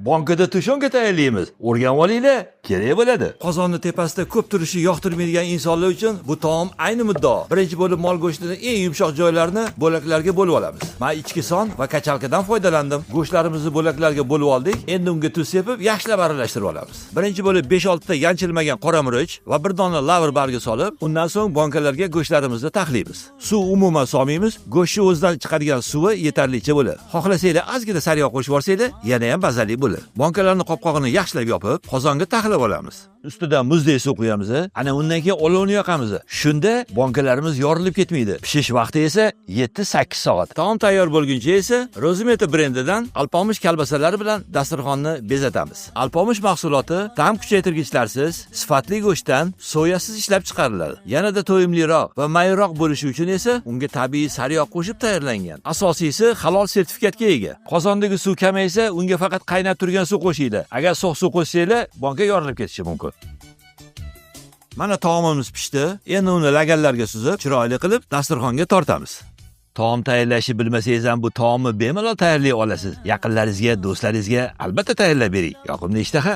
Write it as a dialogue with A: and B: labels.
A: bankada tushonka tayyorlaymiz. O'rganib olinglar, kerak bo'ladi. Qozonni tepasida ko'p turishi yoqtirmaydigan insonlar uchun bu taom ayni muddao. Birinchi bo'lib mol go'shtining eng yumshoq joylarini bo'laklarga bo'lib olamiz. Men ichki son va kachalkadan foydalandim. Go'shtlarimizni bo'laklarga bo'lib oldik. Endi unga tuz sepib, yaxshilab aralashtirib olamiz. Birinchi bo'lib 5-6 ta yanchilmagan qora murch va bir dona lavr bargi solib, undan so'ng bankalarga go'shtlarimizni taxlaymiz. Suv umuman solmaymiz. Go'shtni o'zidan chiqadigan suvi yetarlicha bo'ladi. Xohlasanglar ozgina sariyog' qo'shib yuborsanglar, yana ham mazali bo'ladi. Bankalarning qopqog'ini yaxshilab yopib, qozonga taxlab olamiz. Ustidan muzdek suv quyamiz. Ana undan keyin olovni yoqamiz. Shunda bankalarimiz yorilib ketmaydi. Pishish vaqti esa 7-8 soat. Taom tayyor bo'lguncha esa Rozimeta brendidan alpomish kolbasalari bilan dasturxonni bezatamiz. Alpomish mahsuloti ta'm kuchaytirgichlarsiz, sifatli go'shtdan soyasiz ishlab chiqariladi. Yanada to'yimliroq va mayroq bo'lishi uchun esa unga tabiiy sariyog' qo'shib tayyorlangan. Asosiysi halol sertifikatga ega. Qozondagi suv kamaysa, unga faqat qaynab turgan suv qo'shinglar. Agar so'q suv qo'shsanglar, banka yorilib ketishi mumkin. Mana taomimiz pishdi. Endi uni laganlarga suzib, chiroyli qilib dasturxonga tortamiz. Taom tayyorlashni bilmasangiz ham bu taomni bemalol tayyorlay olasiz. Yaqinlaringizga, do'stlaringizga albatta tayyorlab bering. Yoqimli ishtaha.